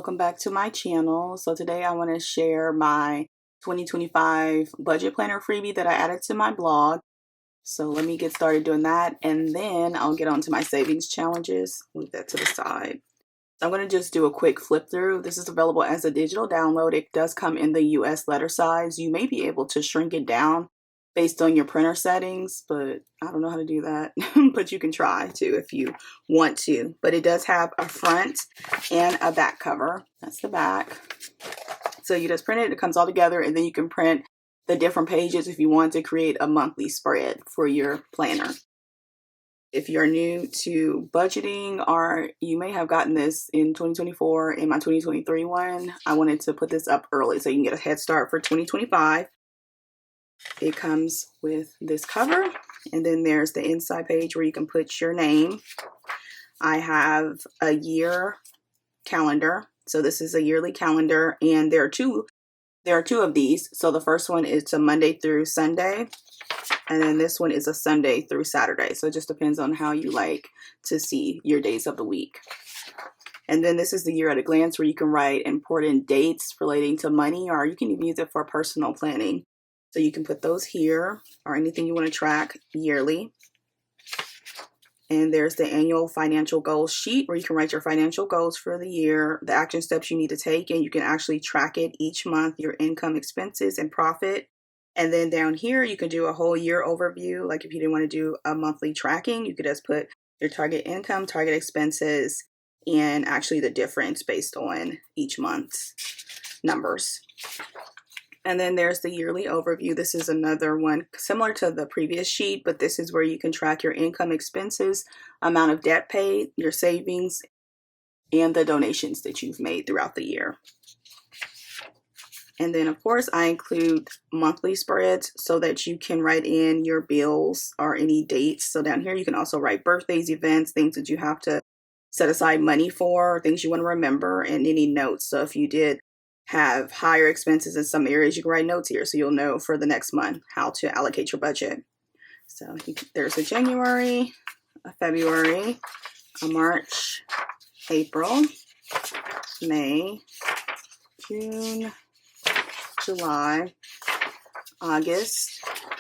welcome back to my channel. So today I want to share my 2025 budget planner freebie that I added to my blog. So let me get started doing that, and then I'll get on to my savings challenges. Move that to the side. I'm going to just do a quick flip through. This is available as a digital download. It does come in the US letter size. You may be able to shrink it down based on your printer settings, but I don't know how to do that. But you can try to if you want to. But it does have a front and a back cover. That's the back. So you just print it, it comes all together, and then you can print the different pages if you want to create a monthly spread for your planner. If you're new to budgeting, or you may have gotten this in 2024 in my 2023 one, I wanted to put this up early so you can get a head start for 2025. It comes with this cover, and then there's the inside page where you can put your name. I have a year calendar. So this is a yearly calendar, and there are two of these. So the first one is a Monday through Sunday, and then this one is a Sunday through Saturday. So it just depends on how you like to see your days of the week. And then this is the year at a glance, where you can write important dates relating to money, or you can even use it for personal planning. So you can put those here, or anything you want to track yearly. And there's the annual financial goals sheet, where you can write your financial goals for the year, the action steps you need to take, and you can actually track it each month, your income, expenses, and profit. And then down here, you can do a whole year overview. Like if you didn't want to do a monthly tracking, you could just put your target income, target expenses, and actually the difference based on each month's numbers. And then there's the yearly overview. This is another one similar to the previous sheet, but this is where you can track your income, expenses, amount of debt paid, your savings, and the donations that you've made throughout the year. And then, of course, I include monthly spreads so that you can write in your bills or any dates. So down here, you can also write birthdays, events, things that you have to set aside money for, things you want to remember, and any notes. So if you did have higher expenses in some areas, you can write notes here so you'll know for the next month how to allocate your budget. So there's a January, a February, a March, April, May, June, July, August,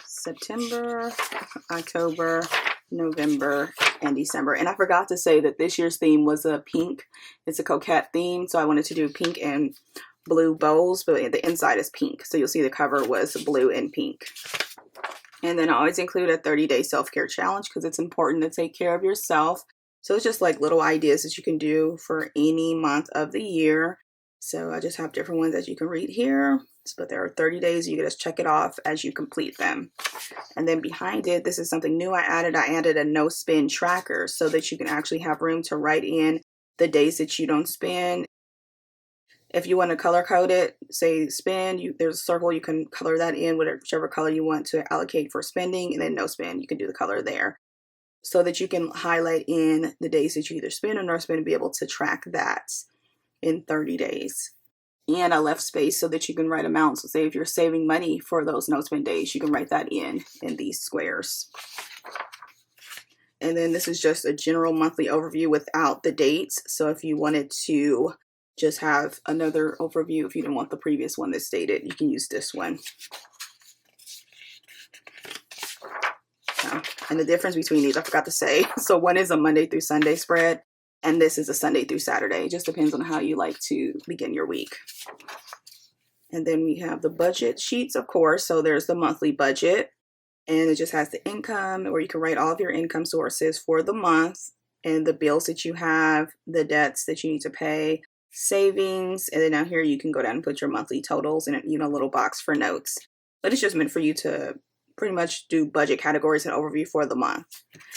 September, October, November, and December. And I forgot to say that this year's theme was a pink. It's a coquette theme, so I wanted to do pink and blue bows, but the inside is pink. So you'll see the cover was blue and pink. And then I always include a 30-day self-care challenge because it's important to take care of yourself. So it's just like little ideas that you can do for any month of the year. So I just have different ones that you can read here. But there are 30 days. You can just check it off as you complete them. And then behind it, this is something new I added. I added a no spend tracker so that you can actually have room to write in the days that you don't spend. If you want to color code it, say spend, there's a circle, you can color that in whichever color you want to allocate for spending, and then no spend, you can do the color there. So that you can highlight in the days that you either spend or no spend and be able to track that in 30 days. And I left space so that you can write amounts. So say if you're saving money for those no spend days, you can write that in these squares. And then this is just a general monthly overview without the dates. So if you wanted to just have another overview, if you didn't want the previous one that's dated, you can use this one. And the difference between these, I forgot to say. So one is a Monday through Sunday spread, and this is a Sunday through Saturday. It just depends on how you like to begin your week. And then we have the budget sheets, of course. So there's the monthly budget, and it just has the income, where you can write all of your income sources for the month, and the bills that you have, the debts that you need to pay, savings, and then down here you can go down and put your monthly totals in a little box for notes. But it's just meant for you to pretty much do budget categories and overview for the month.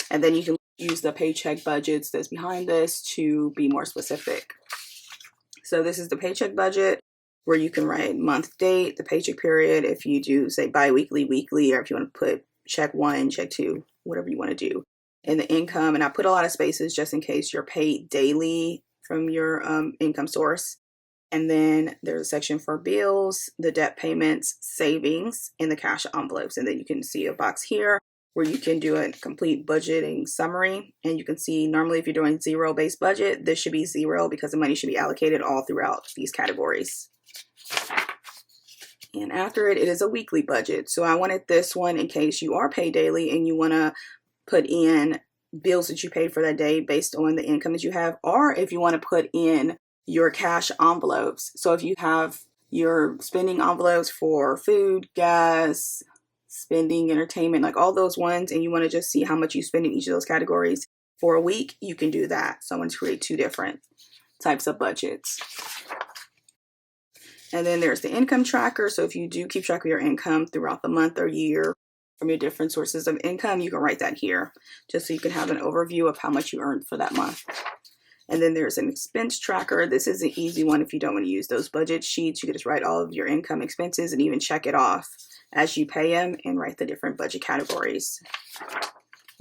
And then you can use the paycheck budgets that's behind this to be more specific. So this is the paycheck budget, where you can write month, date, the paycheck period, if you do say bi-weekly, weekly, or if you want to put check 1, check 2, whatever you want to do. And the income, and I put a lot of spaces just in case you're paid daily from your income source. And then there's a section for bills, the debt payments, savings, and the cash envelopes. And then you can see a box here where you can do a complete budgeting summary. And you can see normally if you're doing zero-based budget, this should be zero because the money should be allocated all throughout these categories. And after it is a weekly budget. So I wanted this one in case you are paid daily and you want to put in bills that you paid for that day based on the income that you have, or if you want to put in your cash envelopes. So if you have your spending envelopes for food, gas, spending, entertainment, like all those ones, and you want to just see how much you spend in each of those categories for a week, you can do that. So I'm going to create two different types of budgets. And then there's the income tracker. So if you do keep track of your income throughout the month or year from your different sources of income, you can write that here just so you can have an overview of how much you earned for that month. And then there's an expense tracker. This is an easy one if you don't want to use those budget sheets. You can just write all of your income expenses and even check it off as you pay them and write the different budget categories.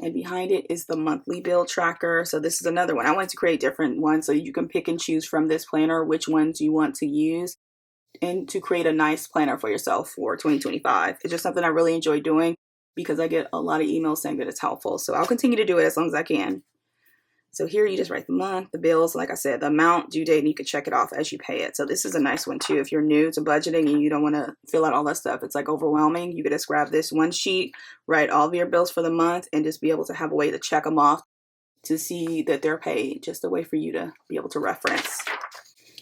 And behind it is the monthly bill tracker. So this is another one. I wanted to create different ones so you can pick and choose from this planner which ones you want to use and to create a nice planner for yourself for 2025. It's just something I really enjoy doing because I get a lot of emails saying that it's helpful. So I'll continue to do it as long as I can. So here you just write the month, the bills, like I said, the amount, due date, and you can check it off as you pay it. So this is a nice one too. If you're new to budgeting and you don't want to fill out all that stuff, it's like overwhelming. You could just grab this one sheet, write all of your bills for the month, and just be able to have a way to check them off to see that they're paid. Just a way for you to be able to reference.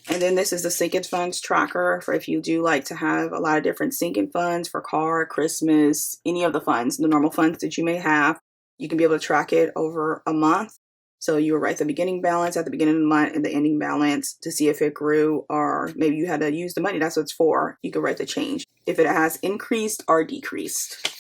And then this is the sinking funds tracker for if you do like to have a lot of different sinking funds for car, Christmas, any of the funds, the normal funds that you may have. You can be able to track it over a month. So you will write the beginning balance at the beginning of the month and the ending balance to see if it grew or maybe you had to use the money. That's what it's for. You can write the change if it has increased or decreased.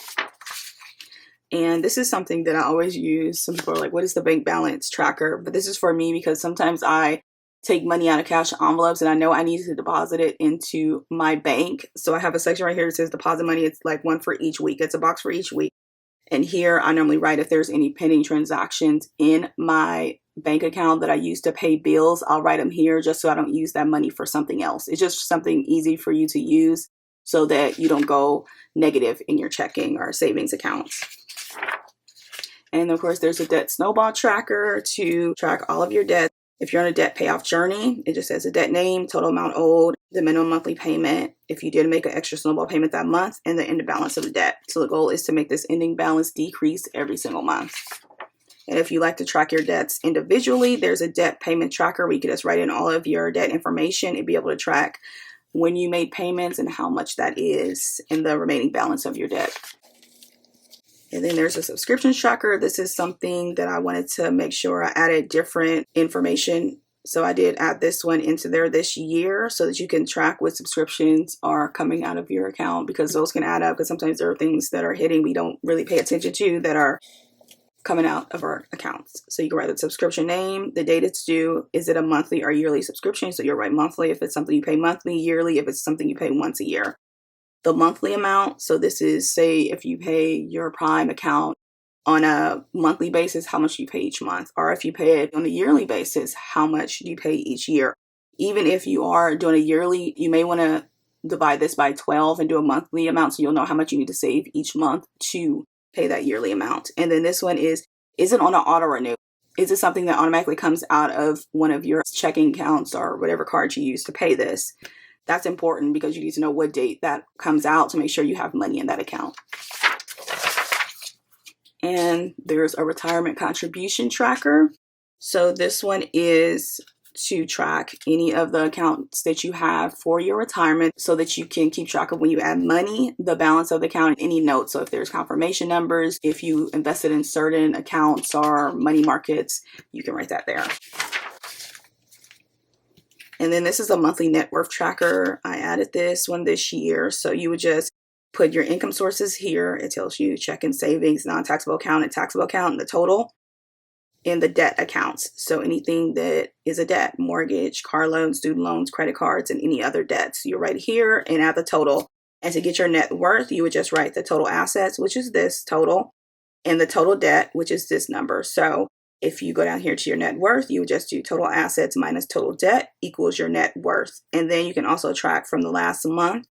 And this is something that I always use. Some people are like, what is the bank balance tracker? But this is for me because sometimes I take money out of cash envelopes and I know I need to deposit it into my bank. So I have a section right here that says deposit money. It's like one for each week. It's a box for each week. And here I normally write if there's any pending transactions in my bank account that I use to pay bills, I'll write them here just so I don't use that money for something else. It's just something easy for you to use so that you don't go negative in your checking or savings accounts. And of course, there's a debt snowball tracker to track all of your debt. If you're on a debt payoff journey, it just says the debt name, total amount owed, the minimum monthly payment, if you did make an extra snowball payment that month, and the ending balance of the debt. So the goal is to make this ending balance decrease every single month. And if you like to track your debts individually, there's a debt payment tracker where you can just write in all of your debt information and be able to track when you made payments and how much that is in the remaining balance of your debt. And then there's a subscription tracker. This is something that I wanted to make sure I added different information. So I did add this one into there this year so that you can track what subscriptions are coming out of your account because those can add up because sometimes there are things that are hitting we don't really pay attention to that are coming out of our accounts. So you can write the subscription name, the date it's due, is it a monthly or yearly subscription? So you'll write monthly if it's something you pay monthly, yearly if it's something you pay once a year. The monthly amount, so this is, say, if you pay your Prime account on a monthly basis, how much you pay each month. Or if you pay it on a yearly basis, how much do you pay each year. Even if you are doing a yearly, you may want to divide this by 12 and do a monthly amount so you'll know how much you need to save each month to pay that yearly amount. And then this one is it on an auto renew? Is it something that automatically comes out of one of your checking accounts or whatever card you use to pay this? That's important because you need to know what date that comes out to make sure you have money in that account. And there's a retirement contribution tracker. So this one is to track any of the accounts that you have for your retirement so that you can keep track of when you add money, the balance of the account, and any notes. So if there's confirmation numbers, if you invested in certain accounts or money markets, you can write that there. And then this is a monthly net worth tracker. I added this one this year. So you would just put your income sources here. It tells you checking, savings, non-taxable account, and taxable account, and the total in the debt accounts. So anything that is a debt, mortgage, car loans, student loans, credit cards, and any other debts. You write here and add the total. And to get your net worth, you would just write the total assets, which is this total, and the total debt, which is this number. So if you go down here to your net worth, you would just do total assets minus total debt equals your net worth. And then you can also track from the last month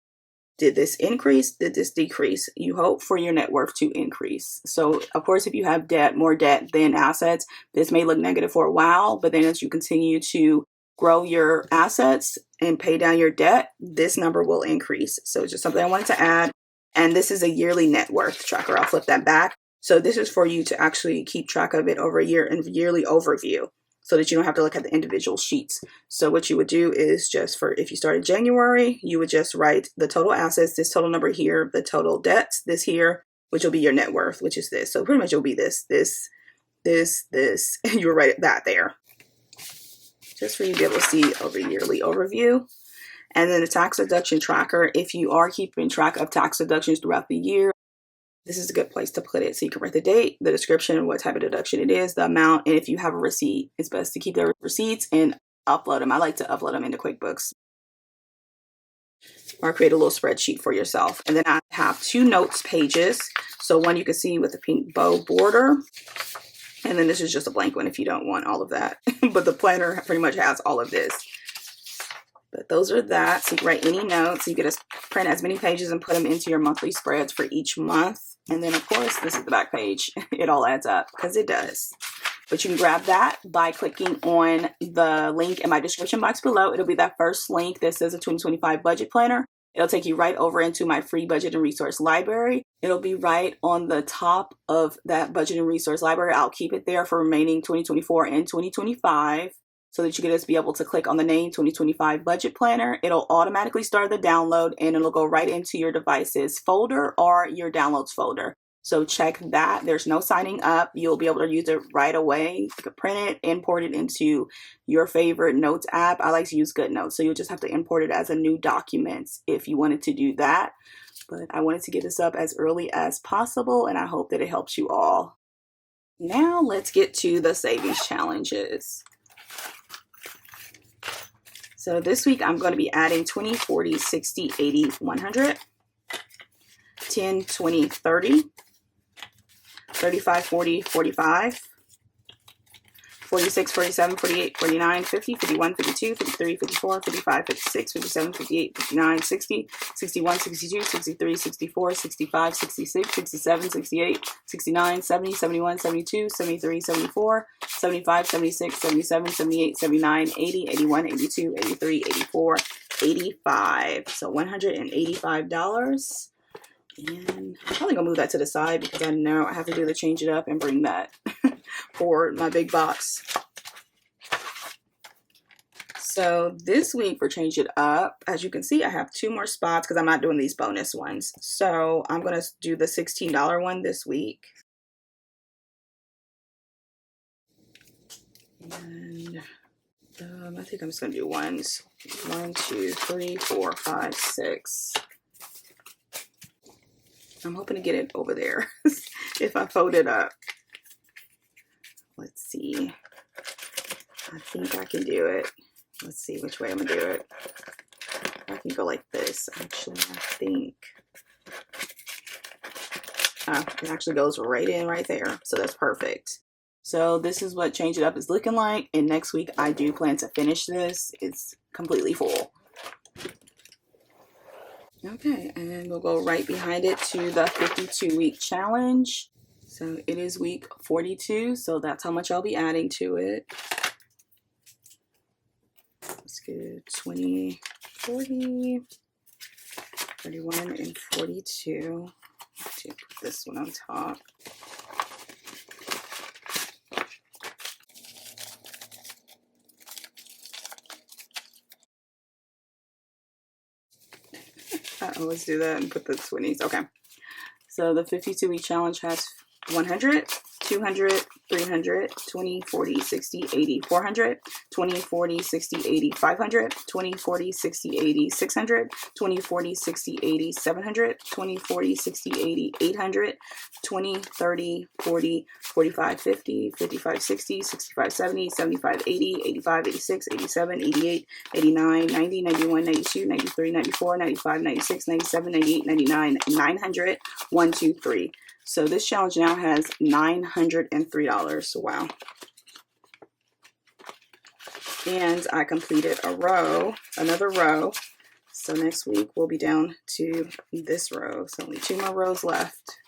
Did this increase? Did this decrease? You hope for your net worth to increase. So of course, if you have debt, more debt than assets, this may look negative for a while, but then as you continue to grow your assets and pay down your debt, this number will increase. So just something I wanted to add. And this is a yearly net worth tracker. I'll flip that back. So this is for you to actually keep track of it over a year and yearly overview, so that you don't have to look at the individual sheets. So what you would do is just for, if you start in January, you would just write the total assets, this total number here, the total debts, this here, which will be your net worth, which is this. So pretty much it'll be this, and you'll write that there. Just for you to be able to see over yearly overview. And then the tax deduction tracker, if you are keeping track of tax deductions throughout the year, this is a good place to put it. So you can write the date, the description, what type of deduction it is, the amount, and if you have a receipt, it's best to keep the receipts and upload them. I like to upload them into QuickBooks or create a little spreadsheet for yourself. And then I have 2 notes pages. So one you can see with the pink bow border. And then this is just a blank one if you don't want all of that. But the planner pretty much has all of this. But those are that. So you can write any notes. You get to print as many pages and put them into your monthly spreads for each month. And then, of course, this is the back page. It all adds up because it does. But you can grab that by clicking on the link in my description box below. It'll be that first link that says a 2025 budget planner. It'll take you right over into my free budget and resource library. It'll be right on the top of that budget and resource library. I'll keep it there for remaining 2024 and 2025. So that you can just be able to click on the name 2025 budget planner. It'll automatically start the download and it'll go right into your devices folder or your downloads folder. So check that. There's no signing up. You'll be able to use it right away. You can print it, import it into your favorite notes app. I like to use GoodNotes. So you'll just have to import it as a new document if you wanted to do that. But I wanted to get this up as early as possible and I hope that it helps you all. Now let's get to the savings challenges. So this week I'm going to be adding 20, 40, 60, 80, 100, 10, 20, 30, 35, 40, 45, 46, 47, 48, 49, 50, 51, 52, 53, 54, 55, 56, 57, 58, 59, 60, 61, 62, 63, 64, 65, 66, 67, 68, 69, 70, 71, 72, 73, 74, 75, 76, 77, 78, 79, 80, 81, 82, 83, 84, 85. So $185. And I'm probably gonna move that to the side because I know I have to do the change it up and bring that for my big box. So this week for Change It Up, as you can see, I have 2 more spots because I'm not doing these bonus ones. So I'm gonna do the $16 one this week. And I think I'm just gonna do ones. 1, 2, 3, 4, 5, 6. I'm hoping to get it over there if I fold it up. Let's see. I think I can do it. Let's see which way I'm gonna do it. I can go like this. Actually, I think. It actually goes right in right there. So that's perfect. So this is what Change It Up is looking like. And next week I do plan to finish this. It's completely full. Okay, and we'll go right behind it to the 52-week challenge. So it is week 42, so that's how much I'll be adding to it. Let's go 20, 40, 31, and 42. Let's put this one on top. Let's do that and put the 20s. Okay. So the 52-week challenge has 100, 200, 300, 20, 40, 60, 80, 400, 20, 40, 60, 80, 500, 20, 40, 60, 80, 600, 20, 40, 60, 80, 700, 20, 40, 60, 80, 800, 20, 30, 40, 45, 50, 55, 60, 65, 70, 75, 80, 85, 86, 87, 88, 89, 90, 91, 92, 93, 94, 95, 96, 97, 98, 99, 900, 1, 2, 3. So this challenge now has $903. Wow. And I completed a row, another row. So next week we'll be down to this row. So only 2 more rows left.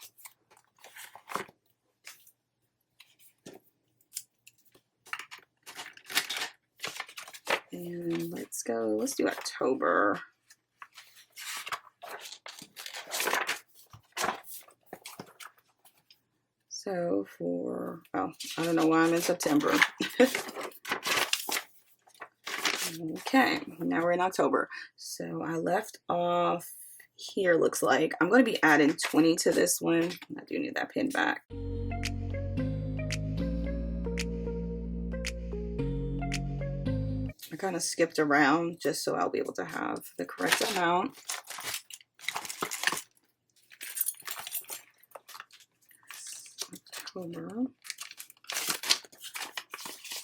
And let's go, let's do October. So for, oh, I don't know why I'm in September. Okay, now we're in October. So I left off here, looks like. I'm going to be adding 20 to this one. I do need that pin back. I kind of skipped around just so I'll be able to have the correct amount. October.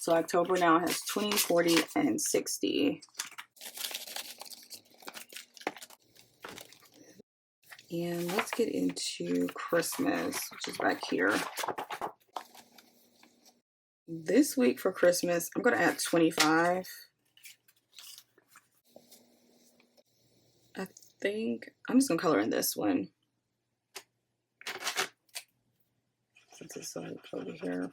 So October now has 20, 40, and 60. And let's get into Christmas, which is back here. This week for Christmas, I'm going to add 25. I think I'm just going to color in this one. Since it's like over here.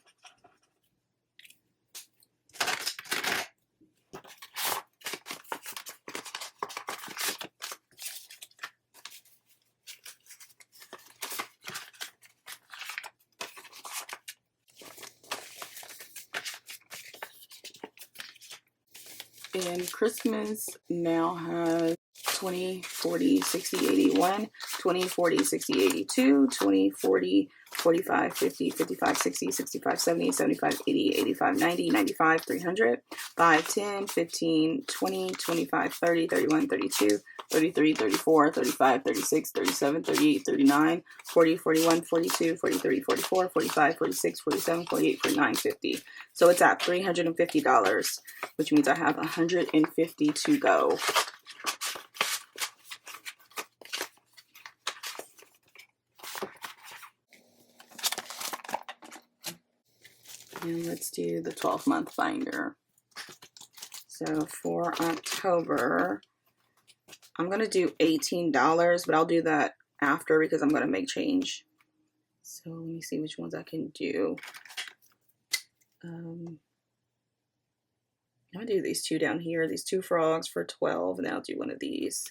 And Christmas now has 20, 40, 60, 81, 20, 40, 60, 82, 20, 40, 45, 50, 55, 60, 65, 70, 75, 80, 85, 90, 95, 300, 5, 10, 15, 20, 25, 30, 31, 32, 33, 34, 35, 36, 37, 38, 39, 40, 41, 42, 43, 44, 45, 46, 47, 48, 49, 50. So it's at $350, which means I have 150 to go. And let's do the 12-month binder. So for October, I'm going to do $18, but I'll do that after because I'm going to make change. So let me see which ones I can do. I'm going to do these 2 down here, these 2 frogs for 12, and then I'll do one of these.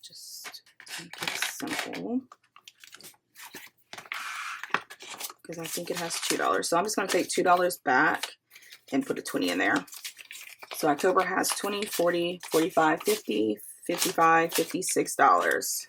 Just to make it simple. Because I think it has $2. So I'm just going to take $2 back and put a 20 in there. So October has 20, 40, 45, 50, 55, $56.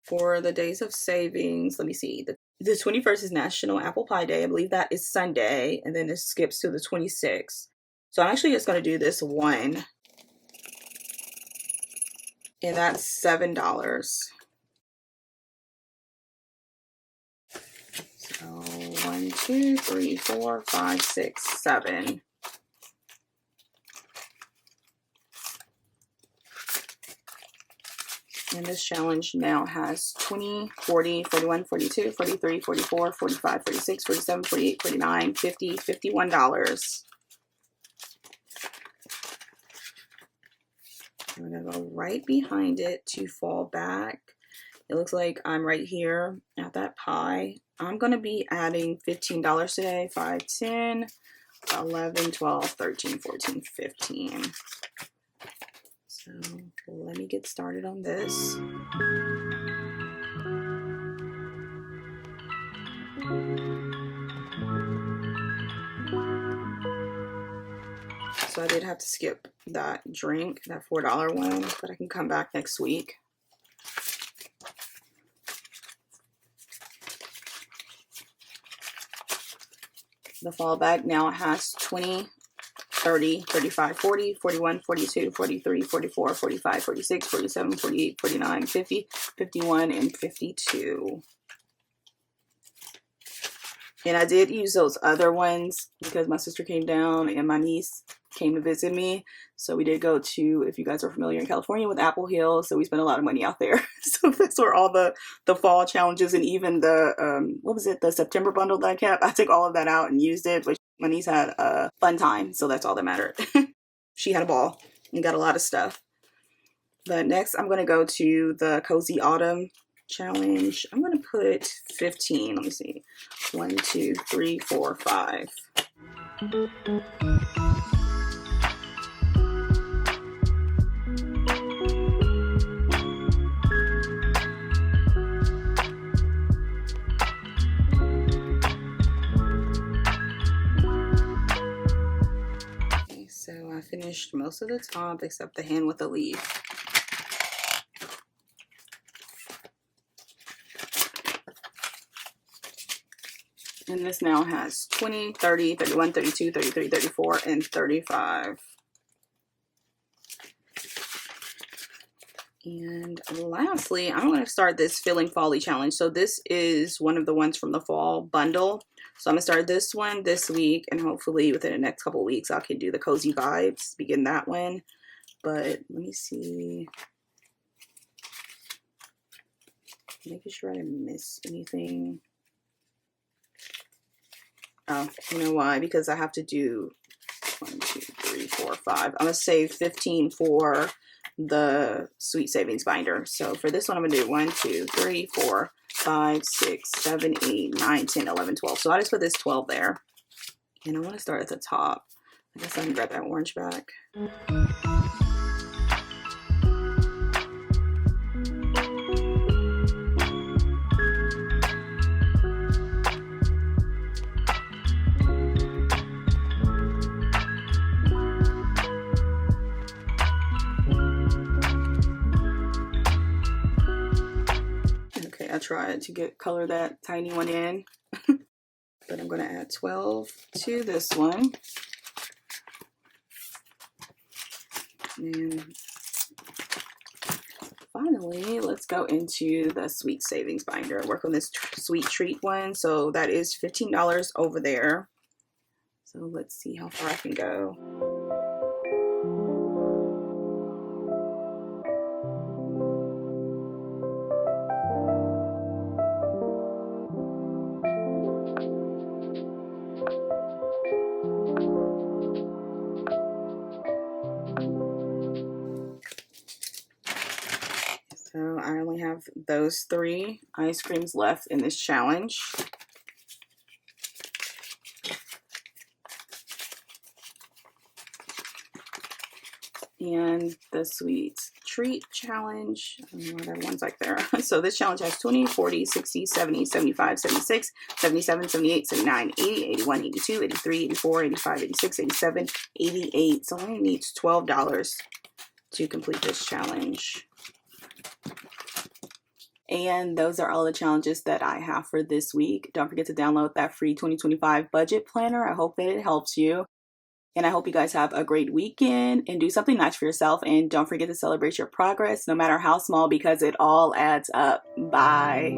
For the days of savings, let me see. The 21st is National Apple Pie Day. I believe that is Sunday, and then it skips to the 26th. So I'm actually just going to do this one, and that's $7. So 1, 2, 3, 4, 5, 6, 7. And this challenge now has 20, 40, 41, 42, 43, 44, 45, 46, 47, 48, 49, 50, $51. I'm going to go right behind it to fall back. It looks like I'm right here at that pie. I'm going to be adding $15 today. 5, 10, 11, 12, 13, 14, 15. So let me get started on this. So I did have to skip that drink, that $4 one, but I can come back next week. The fall bag now has 20, 30, 35, 40, 41, 42, 43, 44, 45, 46, 47, 48, 49, 50, 51, and 52. And I did use those other ones because my sister came down and my niece came to visit me. So we did go to, if you guys are familiar in California, with Apple Hill. So we spent a lot of money out there. So that's where all the fall challenges and even the, what was it? The September bundle that I kept. I took all of that out and used it. But my niece had a fun time. So that's all that mattered. She had a ball and got a lot of stuff. But next I'm going to go to the Cozy Autumn challenge. I'm going to put 15. Let me see. 1, 2, 3, 4, 5. Okay, so I finished most of the top except the hand with the leaf. And this now has 20, 30, 31, 32, 33, 34, and 35. And lastly, I'm going to start this Feeling Folly challenge. So this is one of the ones from the fall bundle. So I'm going to start this one this week, and hopefully within the next couple of weeks I can do the Cozy Vibes, begin that one. But let me see. Making sure I didn't miss anything. Oh, you know why? Because I have to do 1, 2, 3, 4, 5. I'm going to save 15 for the Sweet Savings binder. So for this one, I'm going to do 1, 2, 3, 4, 5, 6, 7, 8, 9, 10, 11, 12. So I just put this 12 there. And I want to start at the top. I guess I can grab that orange back. I tried to color that tiny one in, but I'm going to add 12 to this one. And finally, let's go into the Sweet Savings binder. Work on this Sweet Treat one. So that is $15 over there. So let's see how far I can go. So I only have those 3 ice creams left in this challenge. And the Sweet Treat challenge, I don't know why that one's like there. So this challenge has 20, 40, 60, 70, 75, 76, 77, 78, 79, 80, 81, 82, 83, 84, 85, 86, 87, 88. So it only needs $12 to complete this challenge. And those are all the challenges that I have for this week. Don't forget to download that free 2025 budget planner. I hope that it helps you. And I hope you guys have a great weekend and do something nice for yourself. And don't forget to celebrate your progress, no matter how small, because it all adds up. Bye.